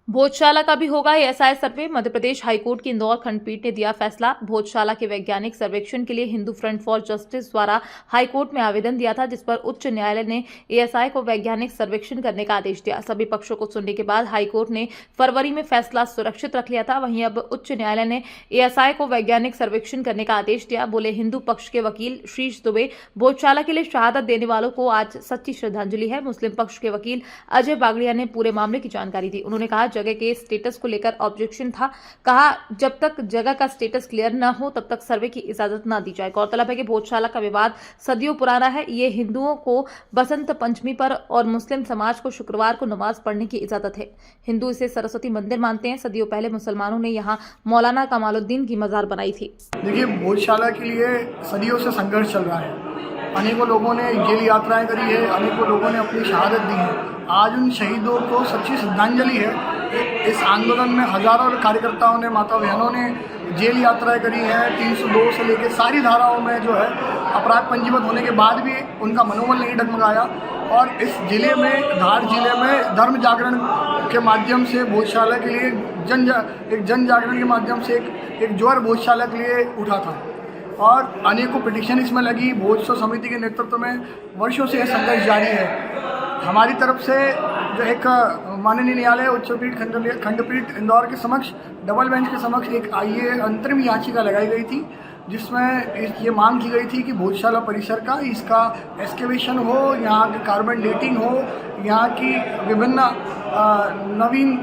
भोजशाला का भी होगा एएसआई सर्वे। मध्य प्रदेश हाईकोर्ट की इंदौर खंडपीठ ने दिया फैसला। भोजशाला के वैज्ञानिक सर्वेक्षण के लिए हिंदू फ्रंट फॉर जस्टिस द्वारा हाईकोर्ट में आवेदन दिया था, जिस पर उच्च न्यायालय ने एएसआई को वैज्ञानिक सर्वेक्षण करने का आदेश दिया। सभी पक्षों को सुनने के बाद हाईकोर्ट ने फरवरी में फैसला सुरक्षित रख लिया था। वहीं अब उच्च न्यायालय ने एएसआई को वैज्ञानिक सर्वेक्षण करने का आदेश दिया। बोले हिंदू पक्ष के वकील शीश दुबे, भोजशाला के लिए शहादत देने वालों को आज सच्ची श्रद्धांजलि है। मुस्लिम पक्ष के वकील अजय बागड़िया ने पूरे मामले की जानकारी दी। उन्होंने कहा जगह के स्टेटस को लेकर ऑब्जेक्शन था। कहा जब तक जगह का स्टेटस क्लियर न हो तब तक सर्वे की इजाजत न दी जाए। गौरतलब है कि भोजशाला का विवाद सदियों पुराना है। ये हिंदुओं को बसंत पंचमी पर और मुस्लिम समाज को शुक्रवार को नमाज पढ़ने की इजाजत है। हिंदू इसे सरस्वती मंदिर मानते हैं। सदियों पहले मुसलमानों ने यहाँ मौलाना कमालुद्दीन की मजार बनाई थी। देखिए, भोजशाला के लिए सदियों से संघर्ष चल रहा है। अनेकों लोगों ने जेल यात्राएं करी है, अनेकों लोगों ने अपनी शहादत दी है। आज उन शहीदों को सच्ची श्रद्धांजलि है। इस आंदोलन में हजारों कार्यकर्ताओं ने, माता बहनों ने जेल यात्राएं करी है। 302 से लेकर सारी धाराओं में जो है अपराध पंजीबद्ध होने के बाद भी उनका मनोबल नहीं डगमगाया। और इस जिले में, धार जिले में धर्म जागरण के माध्यम से भोजशाला के लिए जन जागरण के माध्यम से एक ज्वार भोजशाला के लिए उठा था और अनेकों पिटिशन इसमें लगी। भोजसो समिति के नेतृत्व में वर्षों से यह संघर्ष जारी है। हमारी तरफ से जो एक माननीय न्यायालय उच्च पीठ खंडपीठ इंदौर के समक्ष, डबल बेंच के समक्ष एक अंतरिम याचिका लगाई गई थी, जिसमें ये मांग की गई थी कि भोजशाला परिसर का इसका एक्सकेवेशन हो, यहाँ की कार्बन डेटिंग हो, यहाँ की विभिन्न नवीन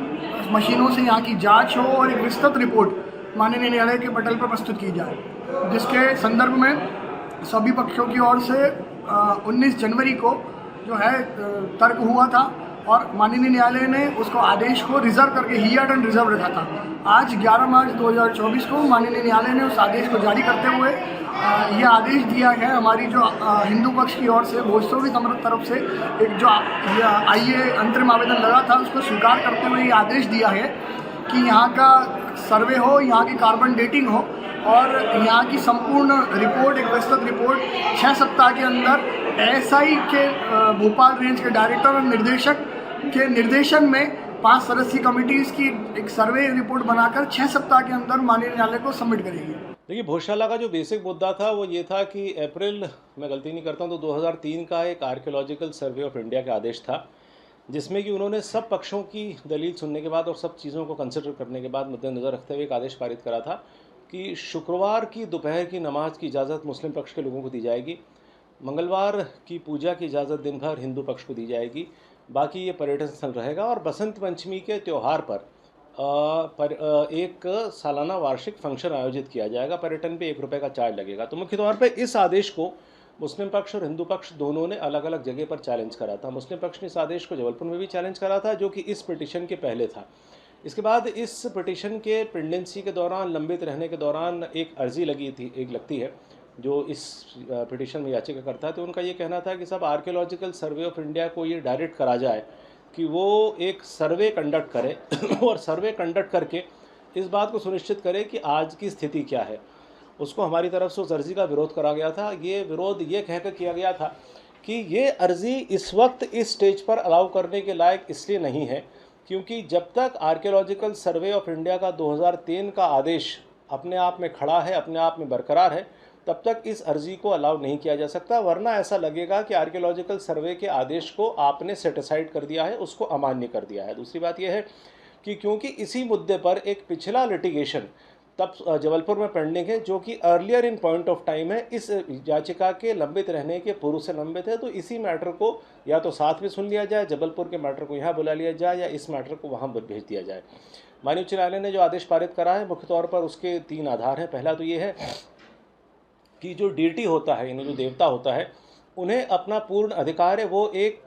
मशीनों से यहाँ की जांच हो और एक विस्तृत रिपोर्ट माननीय न्यायालय के पटल पर प्रस्तुत की जाए, जिसके संदर्भ में सभी पक्षों की ओर से 19 जनवरी को जो है तर्क हुआ था और माननीय न्यायालय ने उसको आदेश को रिजर्व करके हियर्ड एंड रिजर्व रखा था। आज 11 मार्च 2024 को माननीय न्यायालय ने उस आदेश को जारी करते हुए यह आदेश दिया है। हमारी जो हिंदू पक्ष की ओर से भोजसो की तरफ से एक जो अंतरिम आवेदन लगा था उसको स्वीकार करते हुए ये आदेश दिया है कि यहाँ का सर्वे हो, यहाँ की कार्बन डेटिंग हो और यहाँ की संपूर्ण रिपोर्ट, एक विस्तृत रिपोर्ट 6 सप्ताह के अंदर एएसआई के भोपाल रेंज के डायरेक्टर और निर्देशक के निर्देशन में 5 सदस्यीय कमिटीज़ की एक सर्वे रिपोर्ट बनाकर 6 सप्ताह के अंदर माननीय न्यायालय को सबमिट करेगी। देखिए, भोजशाला का जो बेसिक मुद्दा था वो ये था कि अप्रैल, मैं गलती नहीं करता हूँ तो 2003 का एक आर्कियोलॉजिकल सर्वे ऑफ इंडिया का आदेश था, जिसमें कि उन्होंने सब पक्षों की दलील सुनने के बाद और सब चीज़ों को कंसिडर करने के बाद मद्देनज़र रखते हुए एक आदेश पारित करा था कि शुक्रवार की दोपहर की नमाज की इजाज़त मुस्लिम पक्ष के लोगों को दी जाएगी, मंगलवार की पूजा की इजाज़त दिन भर हिंदू पक्ष को दी जाएगी, बाकी ये पर्यटन स्थल रहेगा और बसंत पंचमी के त्यौहार पर एक सालाना वार्षिक फंक्शन आयोजित किया जाएगा। पर्यटन पे 1 रुपये का चार्ज लगेगा। तो मुख्य तौर पे इस आदेश को मुस्लिम पक्ष और हिंदू पक्ष दोनों ने अलग अलग जगह पर चैलेंज करा था। मुस्लिम पक्ष ने इस आदेश को जबलपुर में भी चैलेंज करा था, जो कि इस पिटिशन के पहले था। इसके बाद इस पिटिशन के पेंडेंसी के दौरान, लंबित रहने के दौरान एक अर्जी लगती है जो इस पिटिशन में याचिका करता है। तो उनका ये कहना था कि सब आर्कियोलॉजिकल सर्वे ऑफ इंडिया को ये डायरेक्ट करा जाए कि वो एक सर्वे कंडक्ट करे और सर्वे कंडक्ट करके इस बात को सुनिश्चित करे कि आज की स्थिति क्या है। उसको हमारी तरफ से उस अर्जी का विरोध करा गया था। ये विरोध ये कहकर किया गया था कि ये अर्जी इस वक्त इस स्टेज पर अलाउ करने के लायक इसलिए नहीं है क्योंकि जब तक आर्कियोलॉजिकल सर्वे ऑफ इंडिया का 2003 का आदेश अपने आप में खड़ा है, अपने आप में बरकरार है, तब तक इस अर्जी को अलाउ नहीं किया जा सकता, वरना ऐसा लगेगा कि आर्कियोलॉजिकल सर्वे के आदेश को आपने सेटिसाइड कर दिया है, उसको अमान्य कर दिया है। दूसरी बात यह है कि क्योंकि इसी मुद्दे पर एक पिछला लिटिगेशन तब जबलपुर में पेंडिंग है, जो कि earlier in point of time है, इस याचिका के लंबित रहने के पूर्व से लंबित है, तो इसी मैटर को या तो साथ में सुन लिया जाए, जबलपुर के मैटर को यहाँ बुला लिया जाए या इस मैटर को वहाँ भेज दिया जाए। माननीय उच्च न्यायालय ने जो आदेश पारित करा है, मुख्य तौर पर उसके 3 आधार हैं। पहला तो ये है कि जो डीटी होता है, यानी जो देवता होता है, उन्हें अपना पूर्ण अधिकार है, वो एक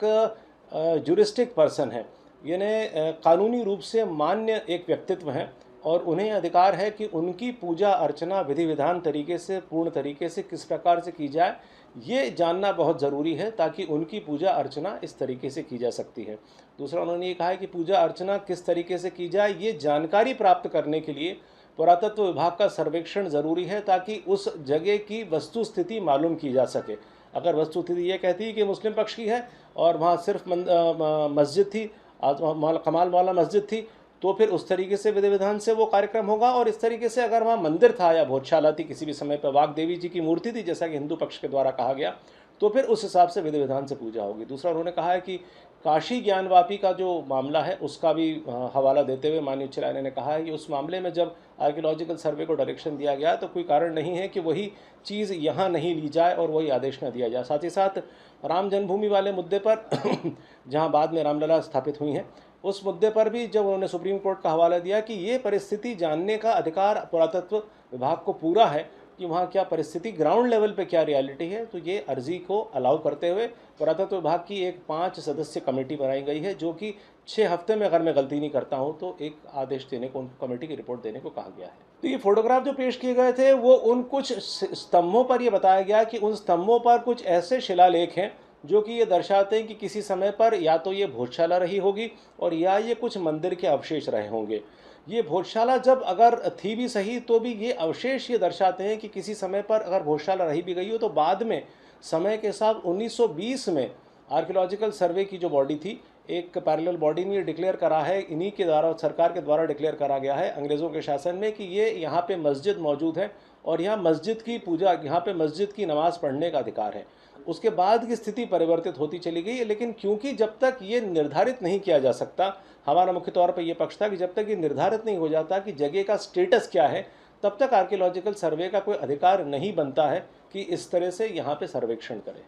ज्यूरिस्टिक पर्सन है, यानी कानूनी रूप से मान्य एक व्यक्तित्व हैं और उन्हें अधिकार है कि उनकी पूजा अर्चना विधि विधान तरीके से, पूर्ण तरीके से किस प्रकार से की जाए, ये जानना बहुत ज़रूरी है ताकि उनकी पूजा अर्चना इस तरीके से की जा सकती है। दूसरा, उन्होंने ये कहा है कि पूजा अर्चना किस तरीके से की जाए, ये जानकारी प्राप्त करने के लिए पुरातत्व विभाग का सर्वेक्षण ज़रूरी है ताकि उस जगह की वस्तु स्थिति मालूम की जा सके। अगर वस्तु स्थिति ये कहती है कि मुस्लिम पक्ष की है और वहाँ सिर्फ मस्जिद थी, कमाल मौला मस्जिद थी, तो फिर उस तरीके से विधि विधान से वो कार्यक्रम होगा। और इस तरीके से अगर वहाँ मंदिर था या भोजशाला थी, किसी भी समय पर वाग देवी जी की मूर्ति थी जैसा कि हिंदू पक्ष के द्वारा कहा गया, तो फिर उस हिसाब से विधि विधान से पूजा होगी। दूसरा उन्होंने कहा है कि काशी ज्ञानवापी का जो मामला है उसका भी हवाला देते हुए माननीय उच्च न्यायालय ने कहा है कि उस मामले में जब आर्कियोलॉजिकल सर्वे को डायरेक्शन दिया गया तो कोई कारण नहीं है कि वही चीज़ यहाँ नहीं ली जाए और वही आदेश न दिया जाए। साथ ही साथ राम जन्मभूमि वाले मुद्दे पर जहाँ बाद में रामलला स्थापित हुई हैं, उस मुद्दे पर भी जब उन्होंने सुप्रीम कोर्ट का हवाला दिया कि ये परिस्थिति जानने का अधिकार पुरातत्व विभाग को पूरा है कि वहाँ क्या परिस्थिति ग्राउंड लेवल पे क्या रियलिटी है, तो ये अर्जी को अलाउ करते हुए पुरातत्व विभाग की एक 5 सदस्य कमेटी बनाई गई है, जो कि 6 हफ्ते में अगर मैं गलती नहीं करता हूँ तो एक आदेश देने को, कमेटी की रिपोर्ट देने को कहा गया है। तो ये फोटोग्राफ जो पेश किए गए थे वो उन कुछ स्तंभों पर ये बताया गया कि उन स्तंभों पर कुछ ऐसे शिलालेख हैं जो कि ये दर्शाते हैं कि किसी समय पर या तो ये भोजशाला रही होगी और या ये कुछ मंदिर के अवशेष रहे होंगे। ये भोजशाला जब अगर थी भी सही तो भी ये अवशेष ये दर्शाते हैं कि किसी समय पर अगर भोजशाला रही भी गई हो तो बाद में समय के साथ 1920 में आर्कियोलॉजिकल सर्वे की जो बॉडी थी, एक पैरेलल बॉडी ने ये डिक्लेयर करा है, इन्हीं के द्वारा, सरकार के द्वारा डिक्लेयर करा गया है अंग्रेज़ों के शासन में कि ये यहाँ पे मस्जिद मौजूद है और यहाँ मस्जिद की पूजा, यहाँ पे मस्जिद की नमाज़ पढ़ने का अधिकार है। उसके बाद की स्थिति परिवर्तित होती चली गई है, लेकिन क्योंकि जब तक ये निर्धारित नहीं किया जा सकता, हमारा मुख्य तौर पर यह पक्ष था कि जब तक ये निर्धारित नहीं हो जाता कि जगह का स्टेटस क्या है, तब तक आर्कियोलॉजिकल सर्वे का कोई अधिकार नहीं बनता है कि इस तरह से यहाँ पे सर्वेक्षण करे।